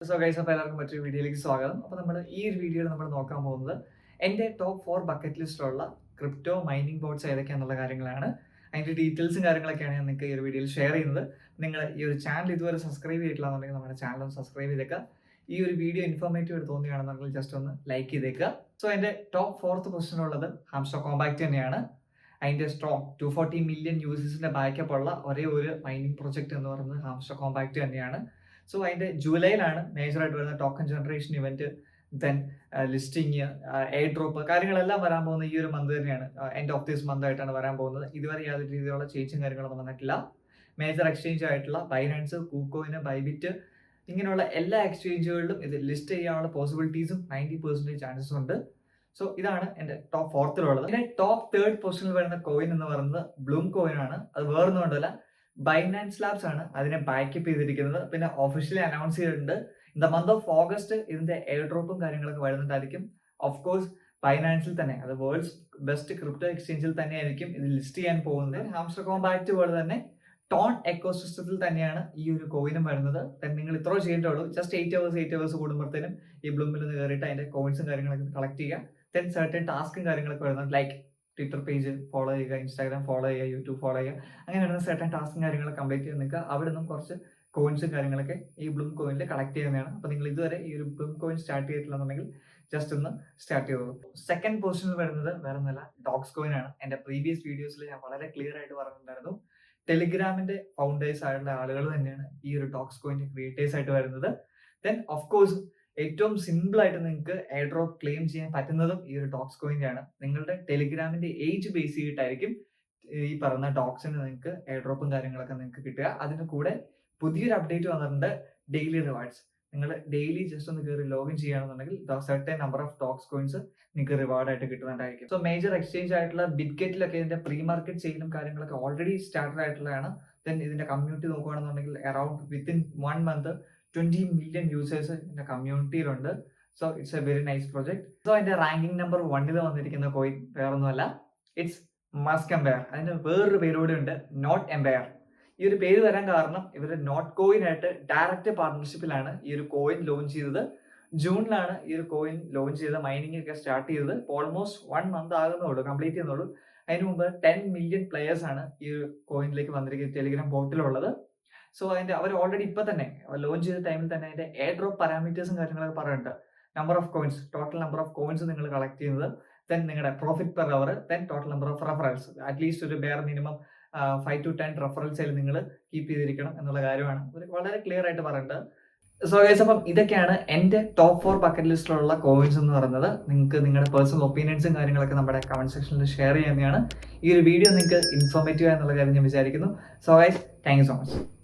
So guys, അപ്പോൾ എല്ലാവർക്കും മറ്റൊരു വീഡിയോയിലേക്ക് സ്വാഗതം. അപ്പോൾ നമ്മൾ ഈ ഒരു വീഡിയോയിൽ നമ്മൾ നോക്കാൻ പോകുന്നത് എൻ്റെ ടോപ്പ് 4 ബക്കറ്റ് ലിസ്റ്റിലുള്ള ക്രിപ്റ്റോ മൈനിങ് ബോട്ട്സ് ഏതൊക്കെയാണെന്നുള്ള കാര്യങ്ങളാണ്. അതിൻ്റെ ഡീറ്റെയിൽസും കാര്യങ്ങളൊക്കെയാണ് ഞാൻ നിങ്ങൾക്ക് ഈ ഒരു വീഡിയോയിൽ ഷെയർ ചെയ്യുന്നത്. നിങ്ങൾ ഈ ഒരു ചാനൽ ഇതുവരെ സബ്സ്ക്രൈബ് ചെയ്തിട്ടില്ലാന്നുണ്ടെങ്കിൽ നമ്മുടെ ചാനൽ ഒന്ന് സബ്സ്ക്രൈബ് ചെയ്തേക്കുക. ഈ ഒരു വീഡിയോ ഇൻഫോർമേറ്റീവ് ആയിട്ട് തോന്നുകയാണെന്നുണ്ടെങ്കിൽ ജസ്റ്റ് ഒന്ന് ലൈക്ക് ചെയ്തേക്കുക. സോ എൻ്റെ ടോപ്പ് 4th പൊസിഷനുള്ളത് ഹാംസ്റ്റർ കോമ്പാക്റ്റ് തന്നെയാണ്. അതിൻ്റെ സ്ട്രോങ് 240 മില്യൺ യൂസേഴ്സിൻ്റെ ബാക്കപ്പ് ഉള്ള ഒരേ ഒരു മൈനിങ് പ്രൊജക്റ്റ് എന്ന് പറയുന്നത് ഹാംസ്റ്റർ കോമ്പാക്റ്റ് തന്നെയാണ്. സോ അതിൻ്റെ ജൂലൈയിലാണ് മേജറായിട്ട് വരുന്ന token generation event, then listing, air drop കാര്യങ്ങളെല്ലാം വരാൻ പോകുന്ന ഈ ഒരു മന്ത് തന്നെയാണ്. എൻഡ് ഓഫ് ദിസ് മന്ത് ആയിട്ടാണ് വരാൻ പോകുന്നത്. ഇതുവരെ യാതൊരു രീതിയിലുള്ള ചേഞ്ചും കാര്യങ്ങളൊന്നും വന്നിട്ടില്ല. മേജർ എക്സ്ചേഞ്ച് ആയിട്ടുള്ള ബൈനാൻസ്, കൂക്കോയിന്, ബൈബിറ്റ് ഇങ്ങനെയുള്ള എല്ലാ എക്സ്ചേഞ്ചുകളിലും ഇത് ലിസ്റ്റ് ചെയ്യാനുള്ള പോസിബിലിറ്റീസും 90% ചാൻസസ് ഉണ്ട്. സോ ഇതാണ് എൻ്റെ ടോപ്പ് 4th പിന്നെ ടോപ്പ് 3rd പൊസിഷനിൽ വരുന്ന കോയിൻ എന്ന് പറയുന്നത് ബ്ലൂം കോയിൻ ആണ്. അത് വേറൊന്നും കൊണ്ടല്ല, ബൈനാൻസ് ലാബ്സ് ആണ് അതിനെ ബാക്കപ്പ് ചെയ്തിരിക്കുന്നത്. പിന്നെ ഒഫീഷ്യലി അനൗൺസ് ചെയ്തിട്ടുണ്ട് in the month of August ഇതിന്റെ എയർ ഡ്രോപ്പും കാര്യങ്ങളൊക്കെ വരുന്നുണ്ടായിരിക്കും. ഓഫ് കോഴ്സ് ബൈനാൻസിൽ തന്നെ, അത് വേൾഡ്സ് ബെസ്റ്റ് ക്രിപ്റ്റോ എക്സ്ചേഞ്ചിൽ തന്നെ ആയിരിക്കും ഇത് ലിസ്റ്റ് ചെയ്യാൻ പോകുന്നത്. ഹാംസ്റ്റർ കോമ്പാക്റ്റ് പോലെ തന്നെ ടോൺ എക്കോസിസ്റ്റത്തിൽ തന്നെയാണ് ഈ ഒരു കോയിനും വരുന്നത്. നിങ്ങൾ ഇത്ര ചെയ്തിട്ടുള്ളൂ, ജസ്റ്റ് 8 hours കൂടുമ്പോഴത്തേനും ഈ ബ്ലൂമിൽ നിന്ന് കയറിയിട്ട് അതിന്റെ കോയിൻസും കാര്യങ്ങളൊക്കെ കളക്ട് ചെയ്യുക. ദെൻ സർട്ടൻ ടാസ്കും കാര്യങ്ങളൊക്കെ വരുന്നത്, ലൈക്ക് ട്വിറ്റർ പേജ് ഫോളോ ചെയ്യുക, ഇൻസ്റ്റാഗ്രാം ഫോളോ ചെയ്യുക, യൂട്യൂബ് ഫോളോ ചെയ്യുക. അങ്ങനെയാണ് സെർട്ടൻ ടാസ്കും കാര്യങ്ങളൊക്കെ കംപ്ലീറ്റ് ചെയ്ത് നിൽക്കുക. അവിടെ നിന്നും കുറച്ച് കോയിൻസും കാര്യങ്ങളൊക്കെ ഈ ബ്ലൂം കോയിനിൽ കളക്ട് ചെയ്യുന്നതാണ്. അപ്പോൾ നിങ്ങൾ ഇതുവരെ ഈ ഒരു ബ്ലൂം കോയിൻ സ്റ്റാർട്ട് ചെയ്തിട്ടില്ലെന്നുണ്ടെങ്കിൽ ജസ്റ്റ് ഒന്ന് സ്റ്റാർട്ട് ചെയ്തോളൂ. സെക്കൻഡ് പൊസിഷനിൽ വരുന്നത് വേറെ ഒന്നുമല്ല, ഡോക്സ് കോയിൻ ആണ്. എൻ്റെ പ്രീവിയസ് വീഡിയോസിൽ ഞാൻ വളരെ ക്ലിയർ ആയിട്ട് പറഞ്ഞിട്ടുണ്ടായിരുന്നു, ടെലിഗ്രാമിന്റെ ഫൗണ്ടേഴ്സ് ആയിട്ടുള്ള ആളുകൾ തന്നെയാണ് ഈ ഒരു ഡോക്സ് കോയിന്റെ ക്രിയേറ്റേഴ്സ് ആയിട്ട് വരുന്നത്. ദെൻ ഓഫ് കോഴ്സ് ഏറ്റവും സിമ്പിൾ ആയിട്ട് നിങ്ങൾക്ക് എയർ ഡ്രോപ്പ് ക്ലെയിം ചെയ്യാൻ പറ്റുന്നതും ഈ ഒരു ഡോക്സ് കോയിന്റെ ആണ്. നിങ്ങളുടെ ടെലിഗ്രാമിന്റെ ഏജ് ബേസ് ചെയ്തിട്ടായിരിക്കും ഈ പറയുന്ന ഡോക്സിന് നിങ്ങൾക്ക് എയർ ഡ്രോപ്പും കാര്യങ്ങളൊക്കെ നിങ്ങൾക്ക് കിട്ടുക. അതിന് കൂടെ പുതിയൊരു അപ്ഡേറ്റ് വന്നിട്ടുണ്ട്, ഡെയിലി റിവാർഡ്സ്. നിങ്ങൾ ഡെയിലി ജസ്റ്റ് ഒന്ന് കയറി ലോഗിൻ ചെയ്യുകയാണെന്നുണ്ടെങ്കിൽ certain number of docs coins നിങ്ങൾക്ക് റിവാർഡ് ആയിട്ട് കിട്ടുന്നുണ്ടായിരിക്കും. സോ മേജർ എക്സ്ചേഞ്ച് ആയിട്ടുള്ള ബിറ്റ്ഗെറ്റിലൊക്കെ ഇതിന്റെ പ്രീ മാർക്കറ്റ് സെയിലും കാര്യങ്ങളൊക്കെ ഓൾറെഡി സ്റ്റാർട്ടഡ് ആയിട്ടുള്ളതാണ്. ദെൻ ഇതിന്റെ കമ്മ്യൂണിറ്റി നോക്കുകയാണെന്നുണ്ടെങ്കിൽ around within 1 month 20 million users ഇതിന്റെ കമ്മ്യൂണിറ്റിയിലുണ്ട്. So it's a very nice project. So അതിന്റെ റാങ്കിങ് നമ്പർ 1 വന്നിരിക്കുന്ന കോയിൻ വേറൊന്നുമല്ല, ഇറ്റ്സ് മസ്ക് എംപയർ. അതിന് വേറൊരു പേരോടെ ഉണ്ട്, നോട്ട് എംപയർ. ഈ ഒരു പേര് വരാൻ കാരണം ഇവർ നോട്ട് കോയിൻ ആയിട്ട് ഡയറക്റ്റ് പാർട്ണർഷിപ്പിലാണ് ഈ ഒരു കോയിൻ ലോഞ്ച് ചെയ്തത്. ജൂണിലാണ് ഈ ഒരു കോയിൻ ലോഞ്ച് ചെയ്ത് മൈനിങ് ഒക്കെ സ്റ്റാർട്ട് ചെയ്തത്. ഓൾമോസ്റ്റ് 1 month ആകുന്നുള്ളൂ, കംപ്ലീറ്റ് ചെയ്യുന്നുള്ളൂ. അതിന് മുമ്പ് 10 മില്യൺ പ്ലെയേഴ്സ് ആണ് ഈ ഒരു കോയിനിലേക്ക് വന്നിരിക്കുന്നത് ടെലിഗ്രാം പോർട്ടിലുള്ളത്. സോ അതിന്റെ അവർ ഓൾറെഡി ഇപ്പൊ തന്നെ ലോഞ്ച് ചെയ്ത ടൈമിൽ തന്നെ അതിന്റെ എയർ ഡ്രോപ്പ് പാരാമീറ്റേഴ്സും കാര്യങ്ങളൊക്കെ പറയുന്നുണ്ട്. Number of coins, total number of coins നിങ്ങൾ കളക്ട് ചെയ്യുന്നത്, ദെൻ നിങ്ങളുടെ profit per hour, then total number of referrals. At least ഒരു ബെയർ മിനിമം 5 to 10 റെഫറൽസിൽ നിങ്ങൾ കീപ്പ് ചെയ്തിരിക്കണം എന്നുള്ള കാര്യമാണ് വളരെ ക്ലിയർ ആയിട്ട് പറയുന്നത്. സോ ഗൈസ്, അപ്പം ഇതൊക്കെയാണ് എൻ്റെ ടോപ്പ് 4 ബക്കറ്റ് ലിസ്റ്റിലുള്ള കോയിൻസ് എന്ന് പറയുന്നത്. നിങ്ങൾക്ക് നിങ്ങളുടെ പേഴ്സണൽ ഒപ്പീനിയൻസും കാര്യങ്ങളൊക്കെ നമ്മുടെ കമന്റ് സെക്ഷനിൽ ഷെയർ ചെയ്യുന്നതാണ്. ഈ ഒരു വീഡിയോ നിങ്ങൾക്ക് ഇൻഫോർമേറ്റീവ് എന്നുള്ള കാര്യം ഞാൻ വിചാരിക്കുന്നു. So guys, thank you so much.